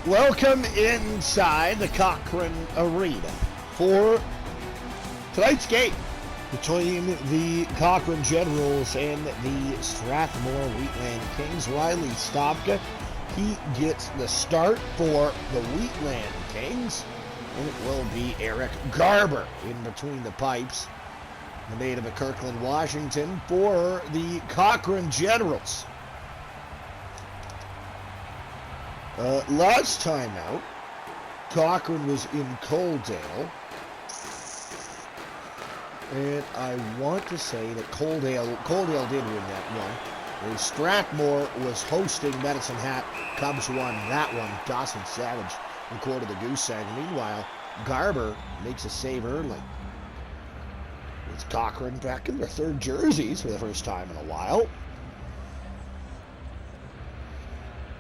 Welcome inside the Cochrane Arena for tonight's game between the Cochrane Generals and the Strathmore Wheatland Kings. Riley Stavka, he gets the start for the Wheatland Kings, and it will be Eric Garber in between the pipes, the native of Kirkland, Washington, for the Cochrane Generals. Last time out, Cochrane was in Coaldale, and I want to say that Coaldale did win that one. Strathmore was hosting Medicine Hat. Cubs won that one. Dawson Savage recorded the goose egg. Meanwhile, Garber makes a save early. It's Cochrane back in their third jerseys for the first time in a while.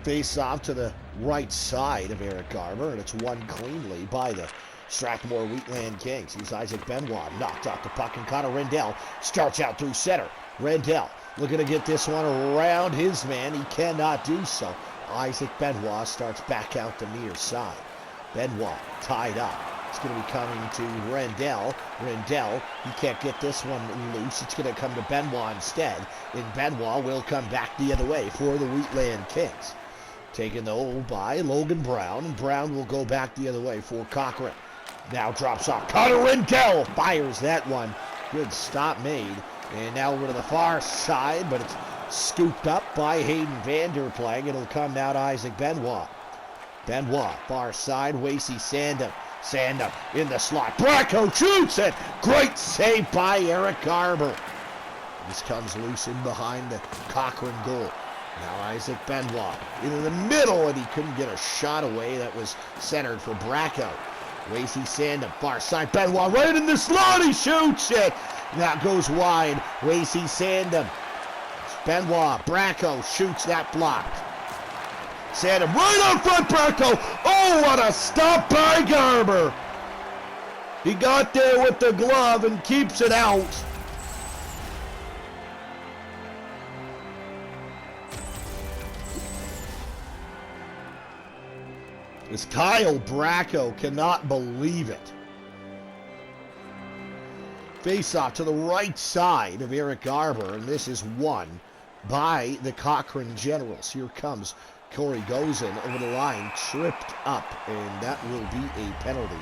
Face off to the right side of Eric Garber, and it's won cleanly by the Strathmore Wheatland Kings. Here's Isaac Benoit, knocked off the puck, and Connor Rendell starts out through center. Rendell looking to get this one around his man. He cannot do so. Isaac Benoit starts back out the near side. Benoit tied up. It's going to be coming to Rendell. Rendell, he can't get this one loose. It's going to come to Benoit instead, and Benoit will come back the other way for the Wheatland Kings. Taken the hole by Logan Brown, and Brown will go back the other way for Cochrane. Now drops off. Connor Rendell fires that one. Good stop made. And now over to the far side, but it's scooped up by Hayden Vanderplag. It'll come now to Isaac Benoit. Benoit, far side, Wasey Sandham. Sandham in the slot. Bracco shoots it. Great save by Eric Garber. This comes loose in behind the Cochrane goal. Now Isaac Benoit into the middle, and he couldn't get a shot away. That was centered for Bracco. Wasey Sandham, far side. Benoit right in the slot. He shoots it. That goes wide. Wasey Sandham. Benoit. Bracco shoots that blocked. Sandham right out front. Bracco. Oh, what a stop by Garber. He got there with the glove and keeps it out. As Kyle Bracco cannot believe it. Face-off to the right side of Eric Garber, and this is won by the Cochrane Generals. Here comes Corey Gozin over the line, tripped up, and that will be a penalty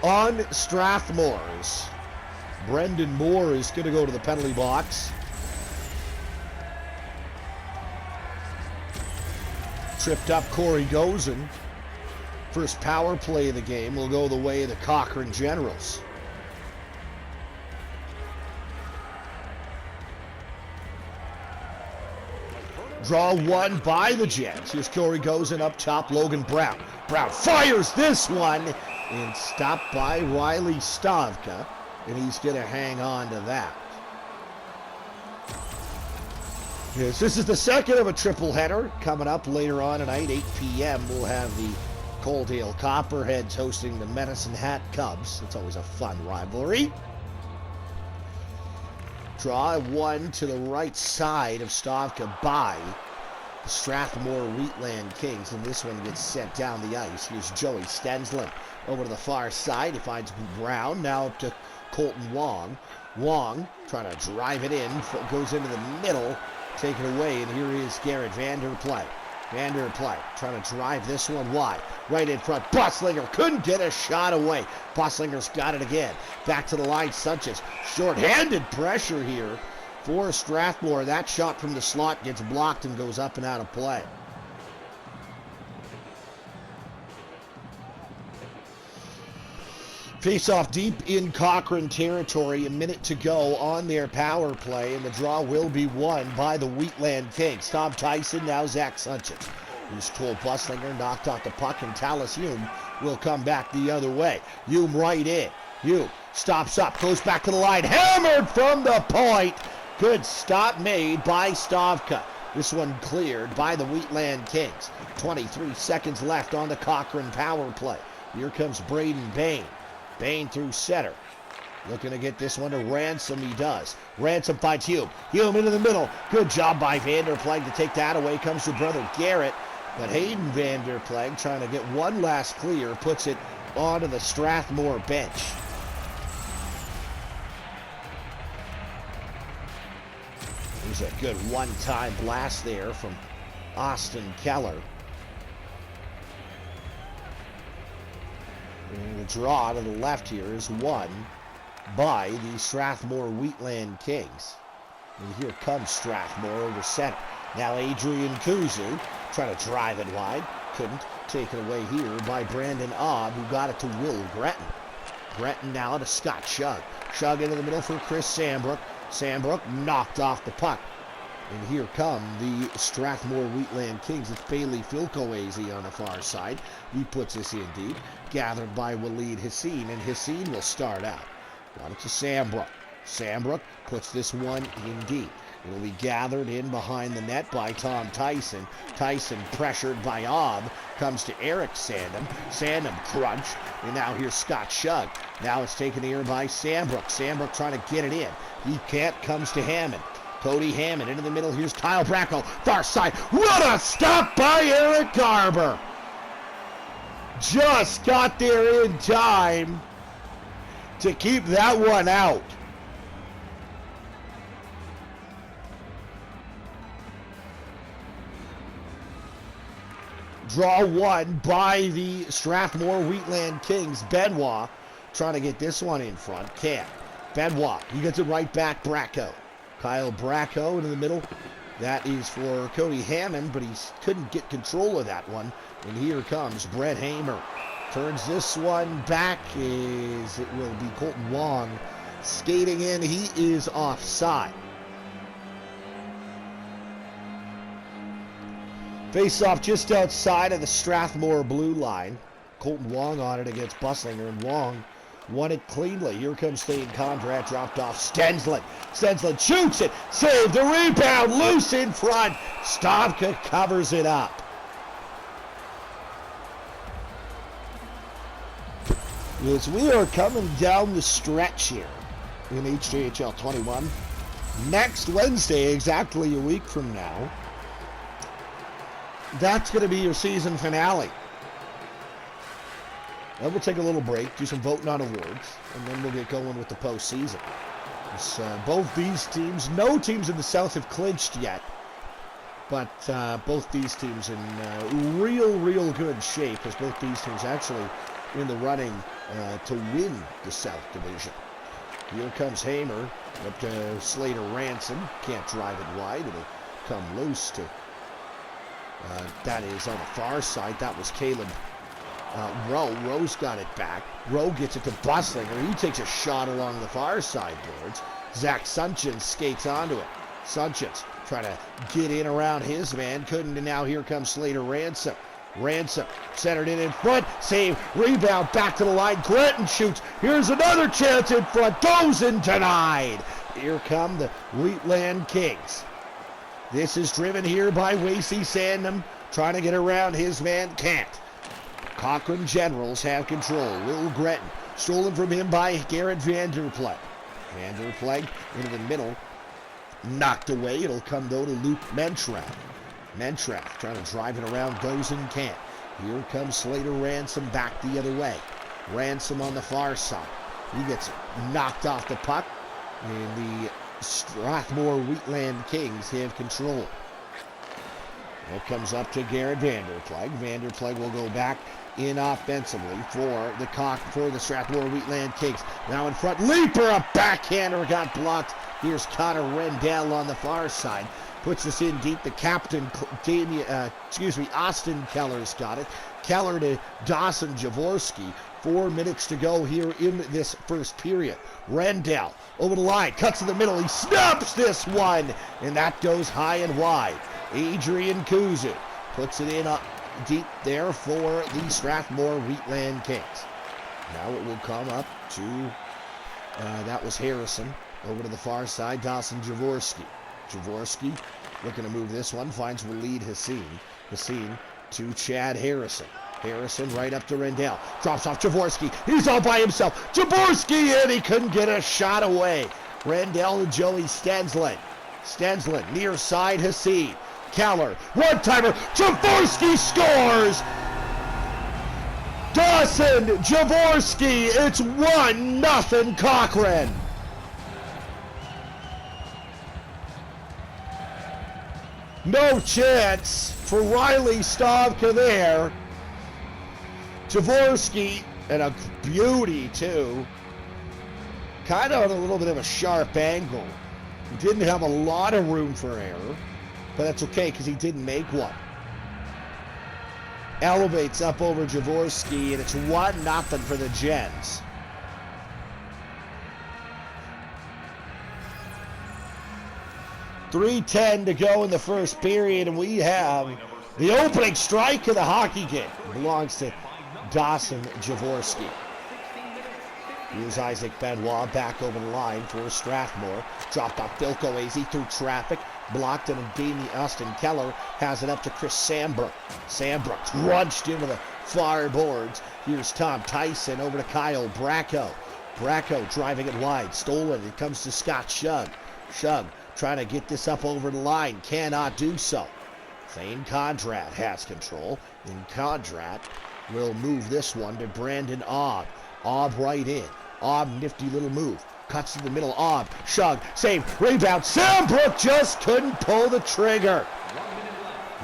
on Strathmore's. Brendan Moore is going to go to the penalty box. Tripped up Corey Gozin. First power play of the game will go the way of the Cochrane Generals. Draw one by the Jets. Here's Corey Gozin up top. Logan Brown. Brown fires this one and stopped by Riley Stavka, and he's going to hang on to that. Yes, this is the second of a triple header coming up later on tonight, 8 p.m. We'll have the Coaldale Copperheads hosting the Medicine Hat Cubs. It's always a fun rivalry. Draw one to the right side of Stavka by the Strathmore Wheatland Kings, and this one gets sent down the ice. Here's Joey Stensland over to the far side. He finds Brown, now up to Colton Wong. Wong trying to drive it in, goes into the middle, taken away, and here is Garrett Vanderplag. Vanderplag trying to drive this one wide. Right in front. Bosslinger couldn't get a shot away. Bosslinger's got it again. Back to the line. Sanchez. Short-handed pressure here for Strathmore. That shot from the slot gets blocked and goes up and out of play. Face-off deep in Cochrane territory. A minute to go on their power play, and the draw will be won by the Wheatland Kings. Tom Tyson, now Zach Sanchez. Here's Cole Bosslinger, knocked off the puck, and Talis Hume will come back the other way. Hume right in. Hume stops up, goes back to the line, hammered from the point. Good stop made by Stavka. This one cleared by the Wheatland Kings. 23 seconds left on the Cochrane power play. Here comes Braden Bain. Bain through center. Looking to get this one to Ransom. He does. Ransom finds Hume. Hume into the middle. Good job by Vanderplag to take that away. Comes to brother Garrett. But Hayden Vanderpleg trying to get one last clear, puts it onto the Strathmore bench. There's a good one-time blast there from Austin Keller. And the draw to the left here is won by the Strathmore Wheatland Kings. And here comes Strathmore over center. Now Adrian Kuzu trying to drive it wide. Couldn't. Taken away here by Brandon Obb, who got it to Will Gretton. Gretton now to Scott Shug. Shug into the middle for Chris Sambrook. Sambrook knocked off the puck. And here come the Strathmore Wheatland Kings. It's Bailey Filcoazy on the far side. He puts this in deep. Gathered by Waleed Hassine, and Hassine will start out. Got it to Sambrook. Sambrook puts this one in deep. It'll be gathered in behind the net by Tom Tyson. Tyson pressured by Obb. Comes to Eric Sandham. Sandham crunched. And now here's Scott Shug. Now it's taken here by Sambrook. Sambrook trying to get it in. He can't. Comes to Hammond. Cody Hammond into the middle. Here's Kyle Bracco. Far side. What a stop by Eric Garber. Just got there in time to keep that one out. Draw one by the Strathmore Wheatland Kings. Benoit trying to get this one in front. Can't. Benoit, he gets it right back. Bracco. Kyle Bracco into the middle. That is for Cody Hammond, but he couldn't get control of that one. And here comes Brett Hamer. Turns this one back. It will be Colton Wong skating in. He is offside. Face-off just outside of the Strathmore blue line. Colton Wong on it against Busslinger, and Wong won it cleanly. Here comes Thane Conrad, dropped off Stensland. Stensland shoots it, saved the rebound, loose in front. Stavka covers it up. As we are coming down the stretch here in HJHL21, next Wednesday, exactly a week from now, that's going to be your season finale. Then we'll take a little break, do some voting on awards, and then we'll get going with the postseason. Both these teams, no teams in the South have clinched yet, but both these teams in real good shape, as both these teams actually in the running to win the South Division. Here comes Hamer up to Slater Ransom. Can't drive it wide. It'll come loose to that is on the far side. That was Caleb Rowe. Rowe's got it back. Rowe gets it to Busslinger. He takes a shot along the far side boards. Zach Sunchins skates onto it. Sunchins trying to get in around his man. Couldn't, and now here comes Slater Ransom. Ransom centered in front. Save. Rebound back to the line. Gretton shoots. Here's another chance in front. Goes and denied. Here come the Wheatland Kings. This is driven here by Wasey Sandham, trying to get around his man. Can't. Cochrane Generals have control. Will Gretton, stolen from him by Garrett Vanderpleg. Vanderpleg into the middle, knocked away. It'll come, though, to Luke Mentrath. Mentrath trying to drive it around, goes and can't. Here comes Slater Ransom back the other way. Ransom on the far side. He gets knocked off the puck, and the Strathmore Wheatland Kings have control. It comes up to Garrett Vanderpleg. Vanderpleg will go back in offensively for the Strathmore Wheatland Kings. Now in front, Leaper, a backhander got blocked. Here's Connor Rendell on the far side. Puts this in deep. The captain, Austin Keller's got it. Keller to Dawson Jaworski. 4 minutes to go here in this first period. Rendell over the line, cuts in the middle. He snaps this one, and that goes high and wide. Adrian Kuzu puts it in up deep there for the Strathmore Wheatland Kings. Now it will come up to, that was Harrison. Over to the far side, Dawson Jaworski. Jaworski looking to move this one, finds Waleed Hassine. Hassine to Chad Harrison. Harrison right up to Rendell. Drops off Jaworski. He's all by himself. Jaworski in. He couldn't get a shot away. Rendell to Joey Stensland. Stensland near side Hassine. Keller, one-timer, Jaworski scores! Dawson Jaworski, it's 1-0 Cochrane. No chance for Riley Stavka there. Jaworski, and a beauty too. Kind of on a little bit of a sharp angle. He didn't have a lot of room for error, but that's okay because he didn't make one. Elevates up over Jaworski, and it's 1-0 for the Gens. .3:10 to go in the first period, and we have the opening strike of the hockey game. It belongs to Dawson Jaworski. Here's Isaac Benoit back over the line for Strathmore. Dropped off Philco Azy through traffic. Blocked and Damien Austin Keller has it up to Chris Sambrook. Sambrook crunched into the far boards. Here's Tom Tyson over to Kyle Bracco. Bracco driving it wide. Stolen. It comes to Scott Shug. Shug trying to get this up over the line. Cannot do so. Thane Condrat has control. And Condrat will move this one to Brandon Aub. Aub right in. Aub, nifty little move. Cuts to the middle. Aub, Shug, save, rebound. Sambrook just couldn't pull the trigger.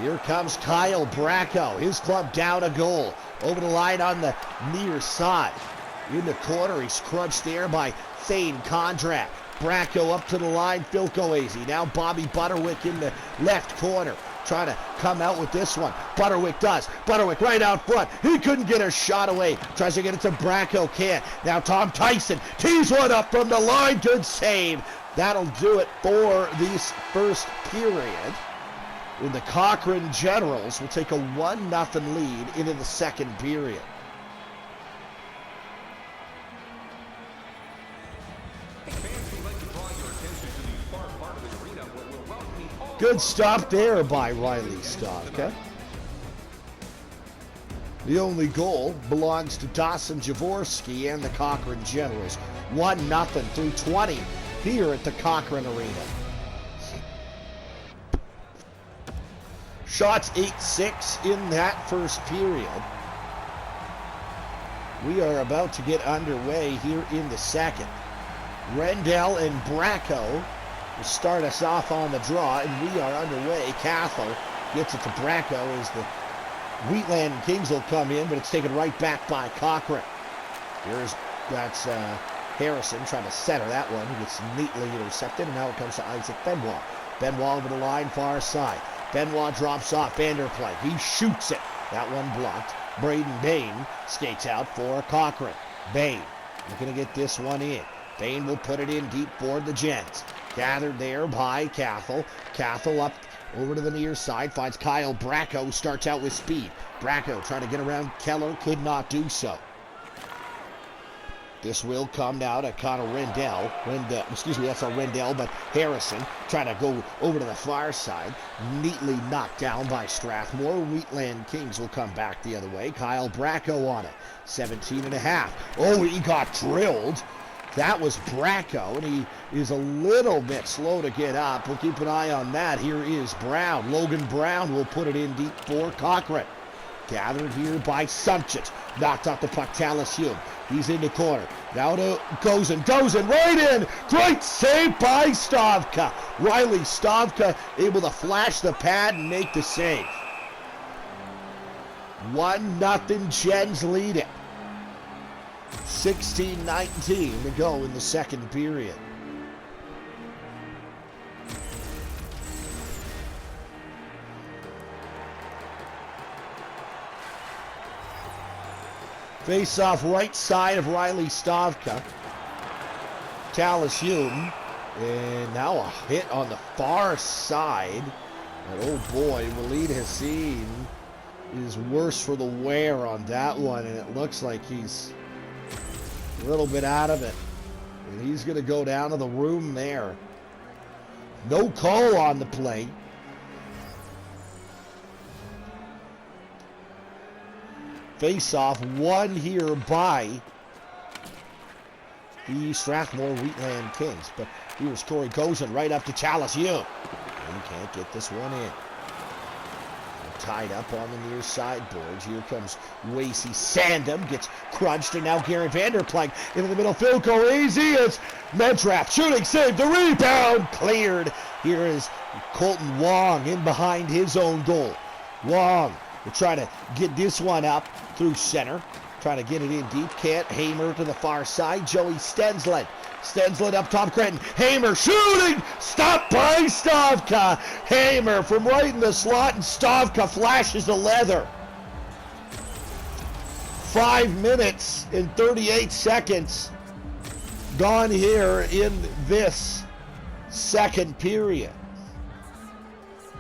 Here comes Kyle Bracco. His club down a goal. Over the line on the near side. In the corner, he's crunched there by Thane Condrat. Bracco up to the line. Philco Azy. Now Bobby Butterwick in the left corner. Trying to come out with this one. Butterwick does. Butterwick right out front. He couldn't get a shot away. Tries to get it to Bracco. Can't. Now Tom Tyson tees one up from the line. Good save. That'll do it for this first period. And the Cochrane Generals will take a 1-0 lead into the second period. Good stop there by Riley Stavka. The only goal belongs to Dawson Jaworski and the Cochrane Generals. 1-0 through 20 here at the Cochrane Arena. Shots 8-6 in that first period. We are about to get underway here in the second. Rendell and Bracco will start us off on the draw, and we are underway. Cathal gets it to Bracco as the Wheatland Kings will come in, but it's taken right back by Cochrane. That's Harrison trying to center that one. He gets neatly intercepted, and now it comes to Isaac Benoit. Benoit over the line, far side. Benoit drops off Vanderplank. He shoots it. That one blocked. Braden Bain skates out for Cochrane. Bain looking to get this one in. Bain will put it in deep for the Gens. Gathered there by Cathal. Cathal up over to the near side. Finds Kyle Bracco, who starts out with speed. Bracco trying to get around Keller. Could not do so. This will come now to Connor Rendell. That's not Rendell, but Harrison trying to go over to the far side. Neatly knocked down by Strathmore. Wheatland Kings will come back the other way. Kyle Bracco on it. 17.5. Oh, he got drilled. That was Bracco, and he is a little bit slow to get up. We'll keep an eye on that. Here is Brown. Logan Brown will put it in deep for Cochrane. Gathered here by Sumpchich. Knocked off the puck, Tallis Hume. He's in the corner. Now to Gozen. Gozen right in. Great save by Stavka. Riley Stavka able to flash the pad and make the save. 1-0 Gens lead it. 16-19 to go in the second period. Face off right side of Riley Stavka. Tallis Hume. And now a hit on the far side. And oh boy, Walid Hassan is worse for the wear on that one. And it looks like he's a little bit out of it. And he's going to go down to the room there. No call on the play. Face-off won here by the Strathmore Wheatland Kings. But here's Corey Gozen right up to Tallis Hume. He can't get this one in. tied up on the near sideboards. Here comes Wasey Sandham, gets crunched, and now Garrett Vanderplank into the middle. Philco easy as Medrath shooting, save the rebound, cleared. Here is Colton Wong in behind his own goal. Wong will try to get this one up through center. Trying to get it in deep, can't. Hamer to the far side. Joey Stensland. Stensland up top, Creighton. Hamer shooting! Stopped by Stavka. Hamer from right in the slot, and Stavka flashes the leather. 5 minutes and 38 seconds gone here in this second period.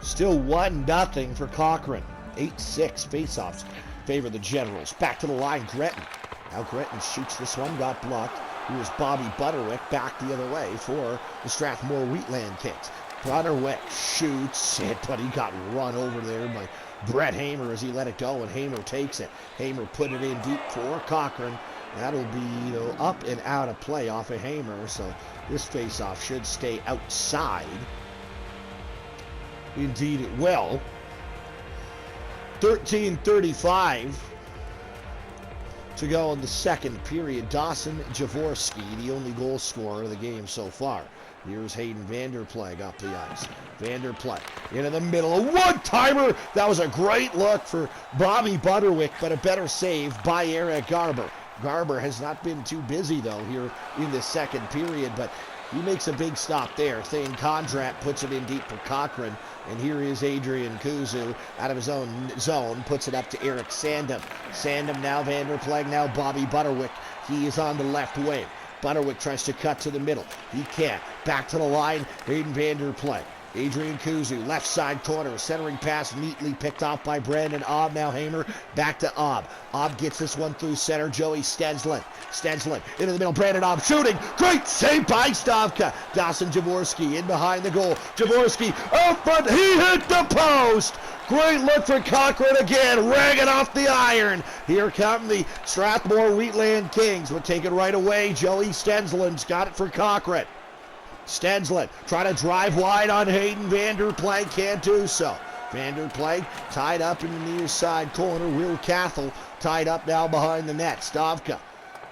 Still 1-0 for Cochrane. 8-6 faceoffs favor the Generals. Back to the line, Gretton. Now Gretton shoots this one, got blocked. Here's Bobby Butterwick back the other way for the Strathmore Wheatland Kings. Butterwick shoots it, but he got run over there by Brett Hamer as he let it go, and Hamer takes it. Hamer put it in deep for Cochrane. That'll be up and out of play off of Hamer, so this faceoff should stay outside. Indeed it will. 13:35 to go in the second period. Dawson Jaworski, the only goal scorer of the game so far. Here's Hayden Vanderplank up the ice. Vanderplank into the middle. A one-timer. That was a great look for Bobby Butterwick, but a better save by Eric Garber. Garber has not been too busy, though, here in the second period, but he makes a big stop there. Thane Condrat puts it in deep for Cochrane. And here is Adrian Kuzu out of his own zone, puts it up to Eric Sandham. Sandham now, Vanderplank now, Bobby Butterwick. He is on the left wing. Butterwick tries to cut to the middle. He can't. Back to the line, Hayden Vanderplank. Adrian Kuzu, left side corner, centering pass neatly picked off by Brandon Obb. Now Hamer, back to Obb. Obb gets this one through center, Joey Stensland. Stensland into the middle, Brandon Obb shooting. Great save by Stavka. Dawson Jaworski in behind the goal. Jaworski out front, he hit the post. Great look for Cochrane again, ragging off the iron. Here come the Strathmore Wheatland Kings. We'll take it right away. Joey Stensland's got it for Cochrane. Stensland trying to drive wide on Hayden Vanderplank, can't do so. Vanderplank tied up in the near side corner. Will Cathell tied up now behind the net. Stavka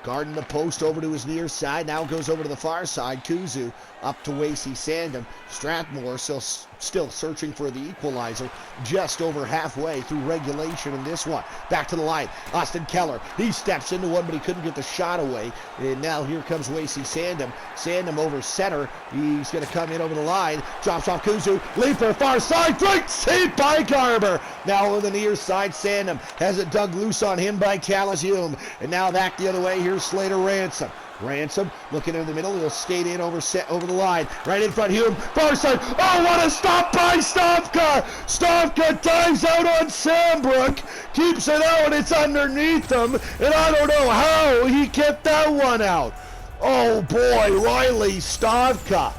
guarding the post over to his near side. Now goes over to the far side. Kuzu up to Wasey Sandham. Strathmore still searching for the equalizer. Just over halfway through regulation in this one. Back to the line. Austin Keller. He steps into one, but he couldn't get the shot away. And now here comes Wasey Sandham. Sandham over center. He's going to come in over the line. Drops off Kuzu. Leaper far side. Great save by Garber. Now on the near side, Sandham has it dug loose on him by Callis Hume. And now back the other way. Here's Slater Ransom. Ransom looking in the middle. He'll skate in over the line. Right in front, Hume. Far side. Oh, what a stop by Stavka! Stavka dives out on Sambrook. Keeps it out. It's underneath him. And I don't know how he kept that one out. Oh, boy. Riley Stavka.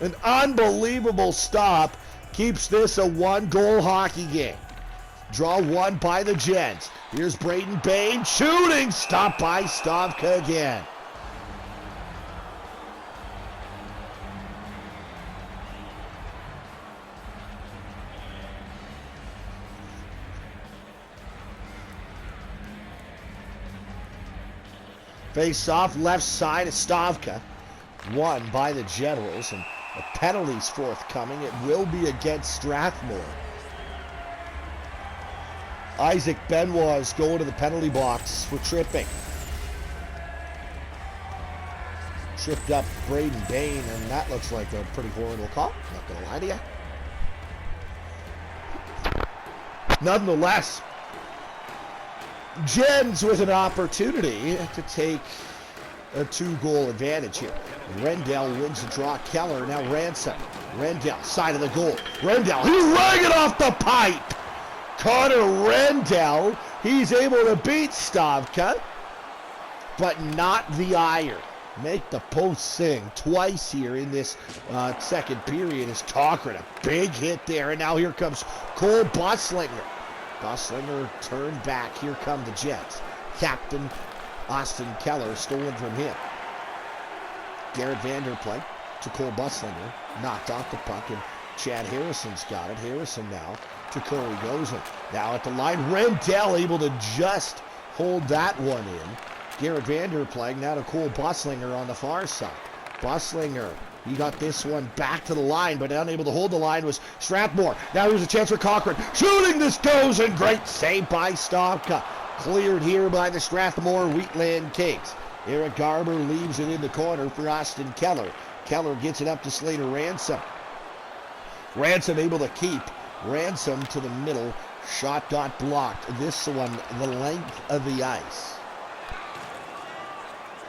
An unbelievable stop. Keeps this a one-goal hockey game. Draw one by the Gents. Here's Braden Bain shooting. Stopped by Stavka again. Face off left side of Stavka. Won by the Generals. And a penalty's forthcoming. It will be against Strathmore. Isaac Benoit is going to the penalty box for tripping. Tripped up Braden Bain, and that looks like a pretty horrible call. Not going to lie to you. Nonetheless, Gens with an opportunity to take a 2-goal advantage here. Rendell wins the draw. Keller now Ransom. Rendell, side of the goal. Rendell, he rang it off the pipe. Connor Rendell, he's able to beat Stavka, but not the iron. Make the post sing twice here in this second period as Cochrane. A big hit there, and now here comes Cole Buslinger. Buslinger turned back. Here come the Jets. Captain Austin Keller stolen from him. Garrett Vanderplank to Cole Buslinger. Knocked off the puck, and Chad Harrison's got it. Harrison now to Corey Gozen. Now at the line, Rendell able to just hold that one in. Garrett Vander playing now to Cole Buslinger on the far side. Buslinger, he got this one back to the line, but unable to hold the line was Strathmore. Now here's a chance for Cochrane. Shooting, this goes, and great save by Stavka. Cleared here by the Strathmore Wheatland Kings. Eric Garber leaves it in the corner for Austin Keller. Keller gets it up to Slater Ransom. Ransom able to keep. Ransom to the middle. Shot got blocked. This one the length of the ice.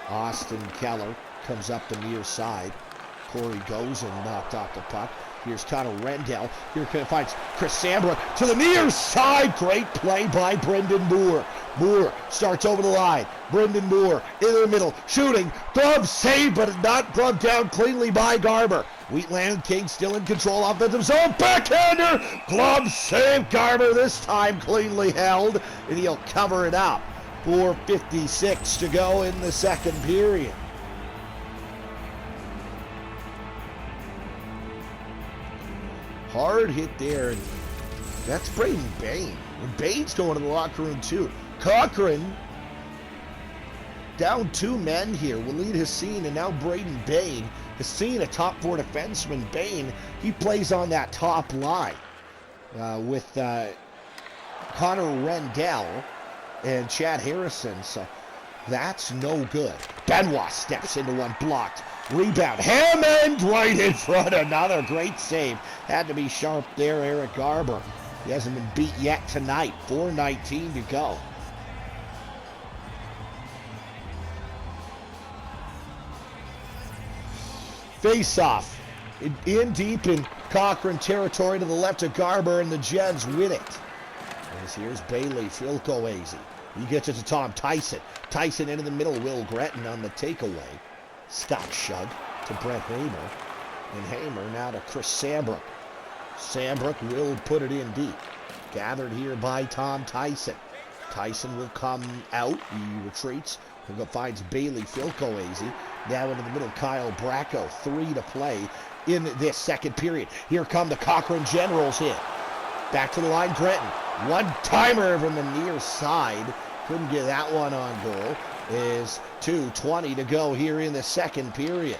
Austin Keller comes up the near side. Corey goes and knocked off the puck. Here's Connor Rendell. Here finds Chris Sambrook to the near side. Great play by Brendan Moore. Moore starts over the line. Brendan Moore in the middle. Shooting. Glove saved, but not gloved down cleanly by Garber. Wheatland Kings still in control. Offensive zone. Backhander. Glove save. Garber this time cleanly held. And he'll cover it up. 4:56 to go in the second period. Hard hit there. That's Braden Bain. And Bain's going to the locker room too. Cochrane down 2 men here. Walid Hassan and now Braden Bain. Hassan, a top 4 defenseman. Bain, he plays on that top line with Connor Rendell and Chad Harrison. So that's no good. Benoit steps into one, blocked. Rebound, Hammond right in front. Another great save. Had to be sharp there, Eric Garber. He hasn't been beat yet tonight. 4:19 to go. Face-off. In deep in Cochrane territory to the left of Garber, and the Jets win it. As here's Bailey Filkoazy. He gets it to Tom Tyson. Tyson into the middle. Will Gretton on the takeaway. Stop shug to Brett Hamer. And Hamer now to Chris Sambrook. Sambrook will put it in deep. Gathered here by Tom Tyson. Tyson will come out. He retreats. Finds Bailey Filkoazy. Now into the middle, Kyle Bracco. 3 to play in this second period. Here come the Cochrane Generals in. Back to the line, Gretton. One-timer from the near side. Couldn't get that one on goal. Is 2:20 to go here in the second period.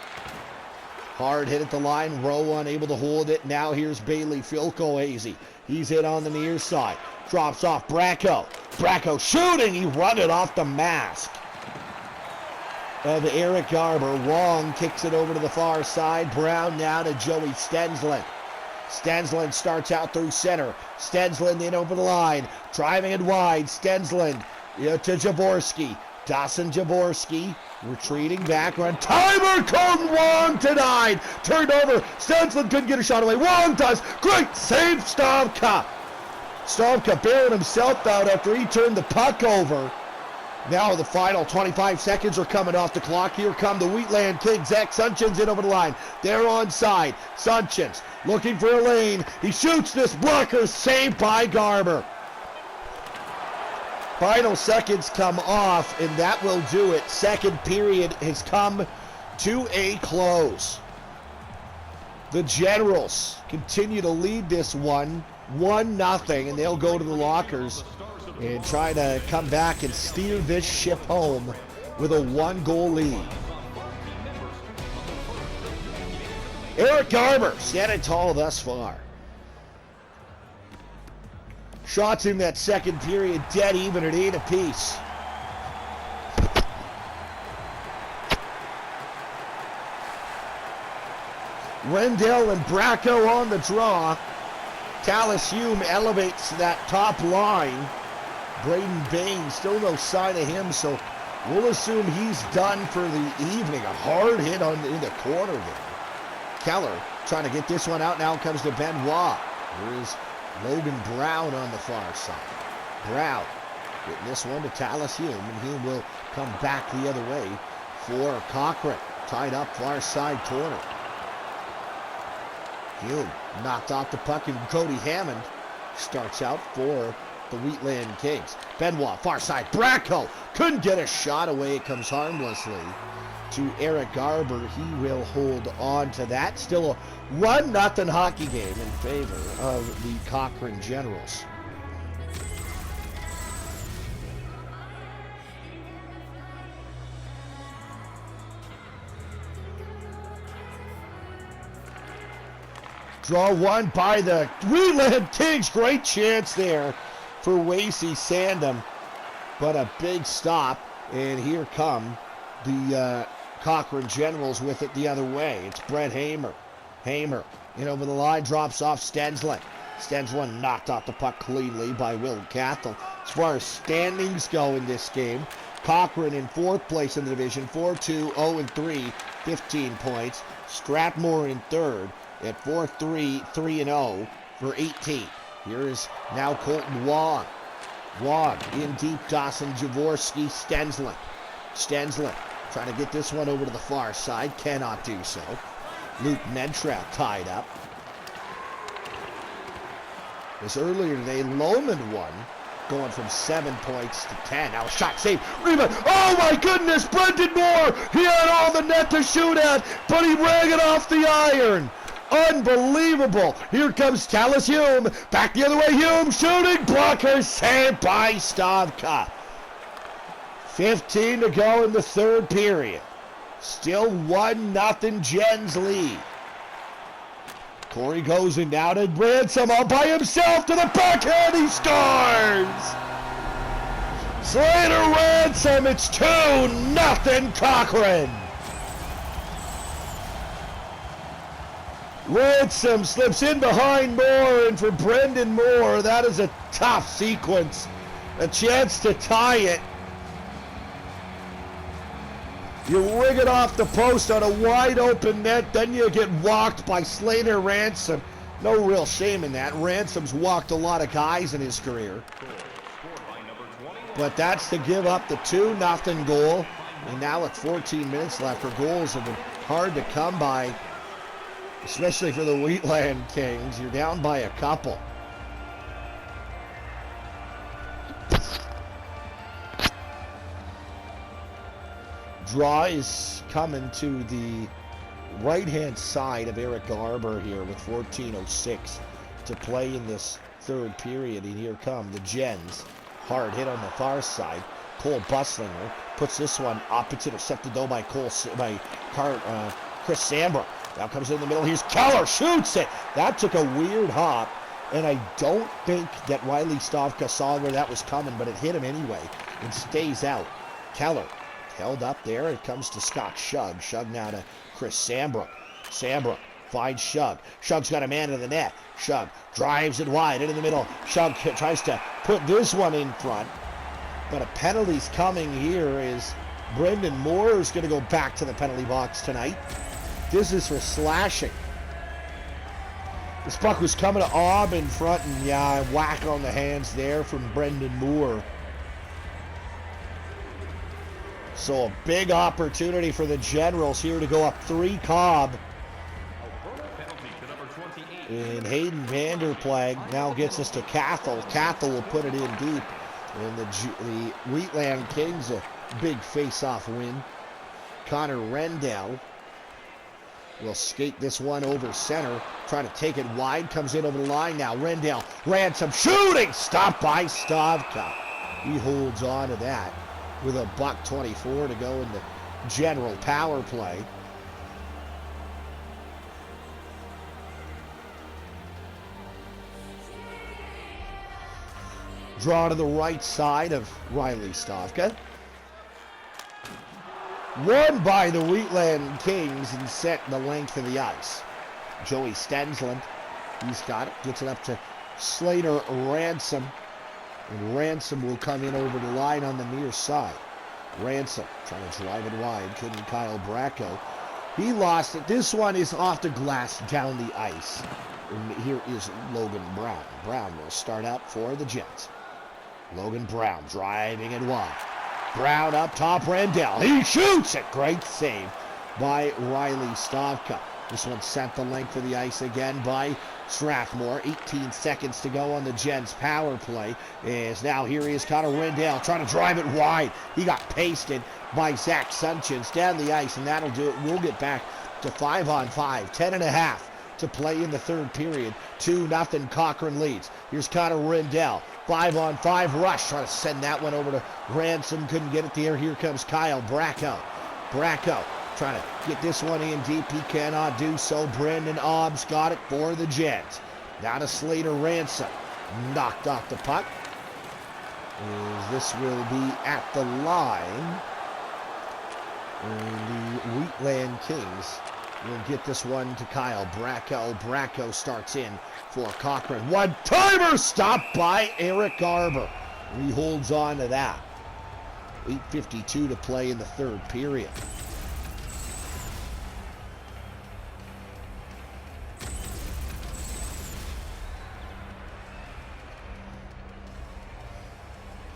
Hard hit at the line. Rowe unable to hold it. Now here's Bailey Filkoazy. He's hit on the near side. Drops off Bracco. Bracco shooting. He run it off the mask of Eric Garber. Wong kicks it over to the far side. Brown now to Joey Stensland. Stensland starts out through center. Stensland in over the line. Driving it wide. Stensland to Jaworski. Dawson Jaworski retreating back. Run. Timer come. Wong denied. Turned over. Stensland couldn't get a shot away. Wong does. Great save. Stavka. Stavka bailing himself out after he turned the puck over. Now the final 25 seconds are coming off the clock. Here come the Wheatland Kings. Zach Sunchins in over the line. They're onside. Sunchins looking for a lane. He shoots this blocker. Saved by Garber. Final seconds come off, and that will do it. Second period has come to a close. The Generals continue to lead this one 1-0, and they'll go to the lockers and try to come back and steer this ship home with a 1-goal lead. Eric Garber standing tall thus far. Shots in that second period dead even at 8 apiece. Rendell and Bracco on the draw. Tallis Hume elevates that top line. Braden Bain, still no sign of him, so we'll assume he's done for the evening. A hard hit in the corner there. Keller trying to get this one out. Now comes to Benoit. Here's Logan Brown on the far side. Brown getting this one to Tallis Hume, and Hume will come back the other way for Cochrane. Tied up far side corner. Hume knocked off the puck, and Cody Hammond starts out for the Wheatland Kings. Benoit, far side. Bracco couldn't get a shot away. It comes harmlessly. to Eric Garber. He will hold on to that. Still a 1-0 hockey game in favor of the Cochrane Generals. Draw one by the Wheatland Kings. Great chance there for Wasey Sandham, but a big stop. And here come the Cochrane Generals with it the other way. It's Brett Hamer. Hamer in over the line, drops off Stensland. Stensland knocked off the puck cleanly by Will Cathell. As far as standings go in this game, Cochrane in 4th place in the division, 4-2, 0-3, 15 points. Strathmore in 3rd at 4-3, 3-0 for 18. Here is now Colton Wong. Wong in deep, Dawson Jaworski, Stensland. Stensland trying to get this one over to the far side, cannot do so. Luke Mentrout tied up. As earlier today, Lohman won, going from 7 points to 10. Now a shot save, rebound. Oh my goodness, Brendan Moore! He had all the net to shoot at, but he rang it off the iron. Unbelievable. Here comes Tallis Hume. Back the other way. Hume shooting. Blocker saved by Stavka. 15 to go in the 3rd period. Still 1-0 Gens lead. Corey goes in now to Ransom all by himself to the backhand. He scores. Slater Ransom. It's 2-0 Cochrane. Ransom slips in behind Moore, and for Brendan Moore, that is a tough sequence. A chance to tie it. You ring it off the post on a wide open net, then you get walked by Slater Ransom. No real shame in that. Ransom's walked a lot of guys in his career. But that's to give up the 2-0 goal. And now with 14 minutes left, for goals have been hard to come by, especially for the Wheatland Kings. You're down by a couple. Draw is coming to the right-hand side of Eric Garber here with 14:06 to play in this 3rd period. And here come the Gens. Hard hit on the far side. Cole Buslinger puts this one up. It's intercepted though by Chris Sambrook. Now comes in the middle. Here's Keller. Shoots it. That took a weird hop. And I don't think that Riley Stavka saw where that was coming, but it hit him anyway and stays out. Keller held up there. It comes to Scott Shug. Shug now to Chris Sambrook. Sambrook finds Shug. Shug's got a man in the net. Shug drives it wide into the middle. Shug tries to put this one in front. But a penalty's coming here as Brendan Moore is going to go back to the penalty box tonight. This is for slashing. This puck was coming to Aub in front, and yeah, whack on the hands there from Brendan Moore. So a big opportunity for the Generals here to go up 3 Cobb. And Hayden Vanderplag now gets us to Cathell. Cathell will put it in deep. And the Wheatland Kings, a big face-off win. Connor Rendell will skate this one over center. Trying to take it wide. Comes in over the line now. Rendell, Ransom shooting. Stopped by Stavka. He holds on to that with a $1:24 to go in the general power play. Draw to the right side of Riley Stavka. Won by the Wheatland Kings and set the length of the ice. Joey Stensland, he's got it, gets it up to Slater Ransom. And Ransom will come in over the line on the near side. Ransom trying to drive it wide. Couldn't Kyle Bracco. He lost it. This one is off the glass down the ice. And here is Logan Brown. Brown will start up for the Jets. Logan Brown driving it wide. Brown up top, Rendell. He shoots it. Great save by Riley Stavka. This one sent the length of the ice again by Strathmore. 18 seconds to go on the Gens power play. Is now here he is, Connor Rendell trying to drive it wide. He got pasted by Zach Sanchez down the ice, and that'll do it. We'll get back to 5-on-5. 10.5 to play in the third period. 2-0 Cochrane leads. Here's Connor Rendell. 5-on-5 rush. Trying to send that one over to Ransom. Couldn't get it there. Here comes Kyle Bracco. Bracco trying to get this one in deep. He cannot do so. Brendan Obbs got it for the Jets. Down to Slater Ransom. Knocked off the puck. This will be at the line. And the Wheatland Kings will get this one to Kyle Bracco. Bracco starts in for Cochrane. One-timer stopped by Eric Garber. He holds on to that. 8:52 to play in the third period.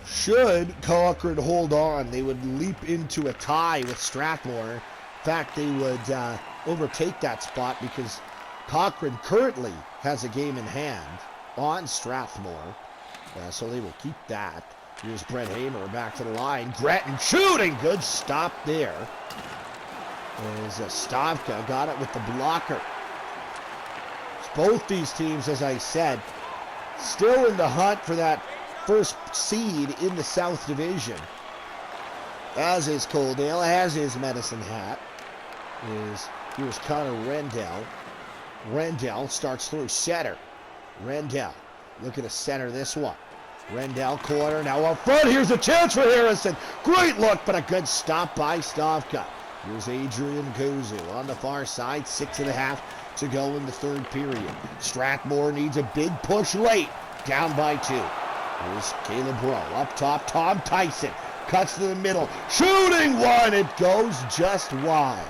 Should Cochrane hold on, they would leap into a tie with Strathmore. In fact, they would overtake that spot because Cochrane currently has a game in hand on Strathmore. So they will keep that. Here's Brent Hamer back to the line. Gretton shooting. Good stop there. As Stavka got it with the blocker. Both these teams, as I said, still in the hunt for that first seed in the South Division. As is Coaldale, as is Medicine Hat. Here's Connor Rendell. Rendell starts through center. Rendell looking to center this one. Rendell corner, now up front. Here's a chance for Harrison. Great look, but a good stop by Stavka. Here's Adrian Kuzu on the far side. 6.5 to go in the third period. Strathmore needs a big push late. Down by 2. Here's Caleb Rowe. Up top, Tom Tyson. Cuts to the middle. Shooting one. It goes just wide.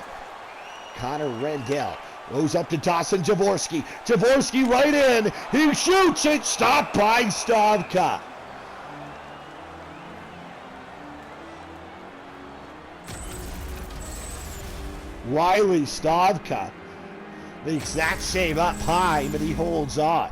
Connor Rendell goes up to Dawson Jaworski. Jaworski right in. He shoots it. Stopped by Stavka. Riley Stavka. The exact same up high, but he holds on.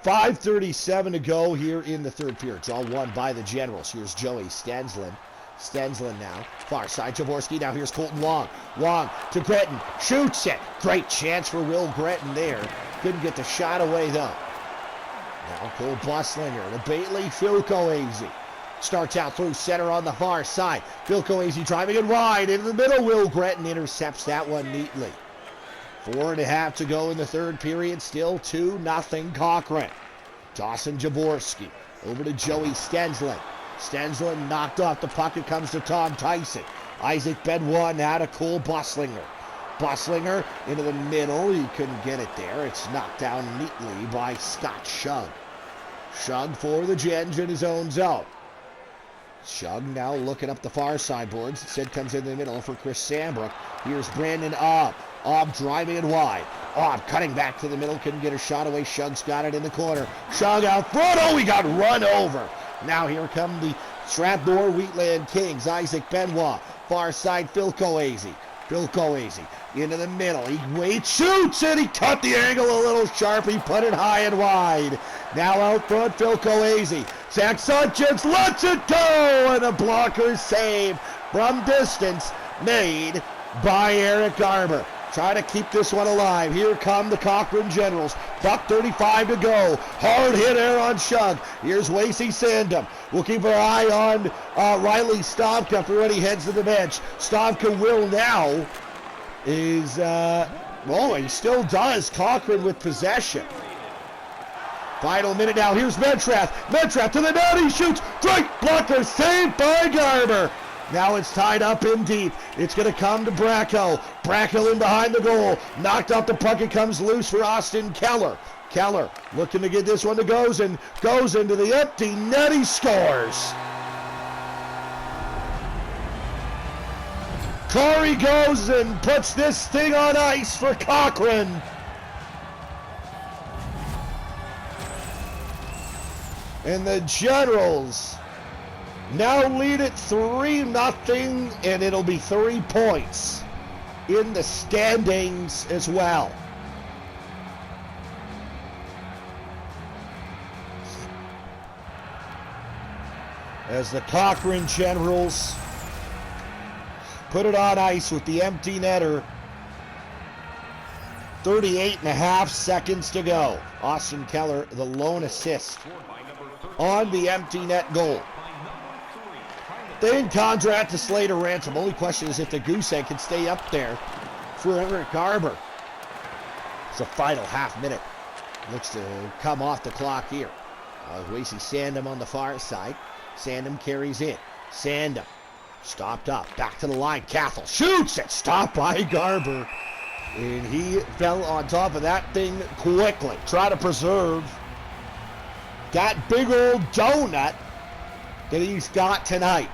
.537 to go here in the third period. It's all won by the Generals. Here's Joey Stensland. Stensland now. Far side, Jaworski. Now here's Colton Long. Long to Gretton. Shoots it. Great chance for Will Gretton there. Couldn't get the shot away, though. Now Cole Buslinger to Bailey Philcoazy. Starts out through center on the far side. Philcoazy driving it wide. In the middle, Will Gretton intercepts that one neatly. 4.5 to go in the third period. Still 2-0 Cochrane. Dawson Jaworski over to Joey Stensland. Stensland knocked off the puck. It comes to Tom Tyson. Isaac Benoit now to Cole Buslinger. Buslinger into the middle. He couldn't get it there. It's knocked down neatly by Scott Shug. Shug for the Gens in his own zone. Shug now looking up the far side boards. Sid comes in the middle for Chris Sambrook. Here's Brandon Obb. Obb driving it wide. Obb cutting back to the middle. Couldn't get a shot away. Shug's got it in the corner. Shug out front. Oh, he got run over. Now here come the Strathmore Wheatland Kings. Isaac Benoit. Far side, Philcoazy. Philcoazy into the middle. He waits, shoots it. He cut the angle a little sharp. He put it high and wide. Now out front, Philcoazy. Zach Sanchez lets it go. And a blocker save from distance made by Eric Garber. Try to keep this one alive. Here come the Cochrane Generals. .35 to go. Hard hit there on Shug. Here's Wasey Sandham. We'll keep our eye on Riley Stavka for when he heads to the bench. Stavka will now he still does. Cochrane with possession. Final minute now. Here's Mentrath. Mentrath to the net. He shoots. Great blocker. Saved by Garber. Now it's tied up in deep. It's going to come to Bracco. Bracco in behind the goal. Knocked off the puck. It comes loose for Austin Keller. Keller looking to get this one to Gozen. Goes into the empty net. He scores. Corey Gozen puts this thing on ice for Cochrane. And the Generals now lead it 3-0, and it'll be 3 points in the standings as well. As the Cochrane Generals put it on ice with the empty netter. 38.5 seconds to go. Austin Keller, the lone assist on the empty net goal. In contrast to Slater Ransom, only question is if the goose egg can stay up there for Eric Garber. It's a final half minute. Looks to come off the clock here. We see Sandham on the far side. Sandham carries in. Sandham stopped up. Back to the line. Cathell shoots it. Stopped by Garber. And he fell on top of that thing quickly. Try to preserve that big old donut that he's got tonight.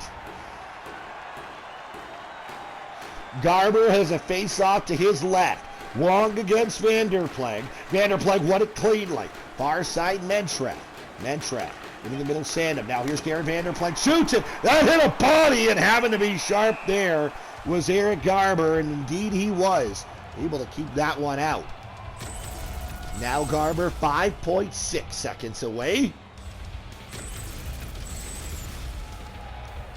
Garber has a face-off to his left. Wong against Vanderplag. Vanderplag won it cleanly. Far side, Mentrap. In the middle, Sandham. Now here's Darren Vanderplag. Shoots it. That hit a body, and having to be sharp there was Eric Garber, and indeed he was able to keep that one out. Now Garber 5.6 seconds away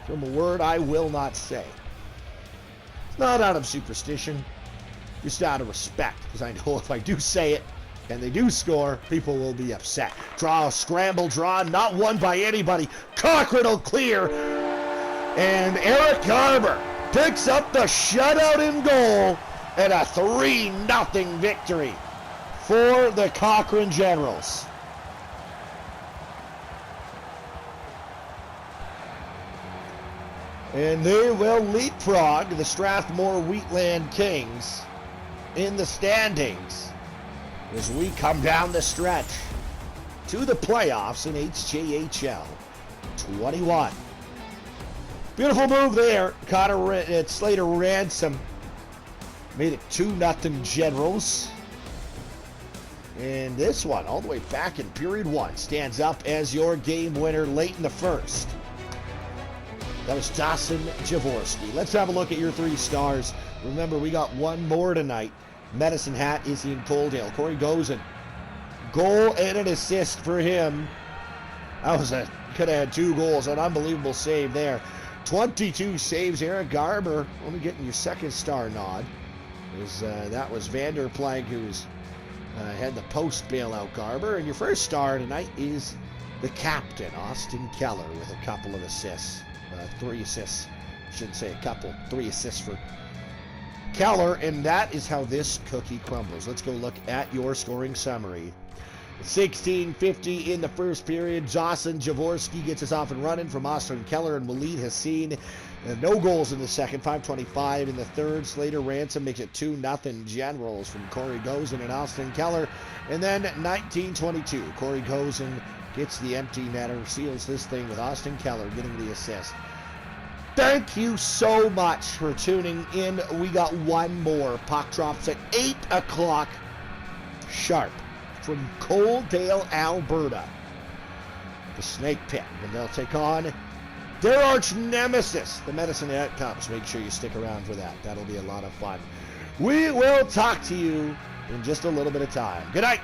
from a word I will not say. It's not out of superstition, just out of respect, because I know if I do say it and they do score, people will be upset. Draw, scramble, draw, not won by anybody. Cochrane will clear, and Eric Garber picks up the shutout in goal and a 3-0 victory for the Cochrane Generals. And they will leapfrog the Strathmore Wheatland Kings in the standings as we come down the stretch to the playoffs in HJHL 21. Beautiful move there. Slater Ransom made it 2-0 Generals. And this one, all the way back in period 1, stands up as your game winner late in the first. That was Dawson Jaworski. Let's have a look at your 3 stars. Remember, we got one more tonight. Medicine Hat is in Coaldale. Corey Gozen. Goal and an assist for him. That was could have had 2 goals. An unbelievable save there. 22 saves. Eric Garber only getting your 2nd star nod. That was Vanderplag who's had the post bailout Garber. And your 1st star tonight is the captain, Austin Keller, with a couple of assists. 3 assists. Shouldn't say a couple. 3 assists for Keller, and that is how this cookie crumbles. Let's go look at your scoring summary. 16:50 in the first period. Dawson Jaworski gets us off and running from Austin Keller, and Waleed Hassan. No goals in the second. 5:25 in the third. Slater Ransom makes it 2-0 Generals from Corey Gozen and Austin Keller. And then 19:22. Corey Gozen gets the empty netter, seals this thing with Austin Keller getting the assist. Thank you so much for tuning in. We got one more. Puck drops at 8 o'clock sharp from Coaldale, Alberta. The Snake Pit, and they'll take on their arch nemesis, the Medicine Hat Cubs. Make sure you stick around for that. That'll be a lot of fun. We will talk to you in just a little bit of time. Good night.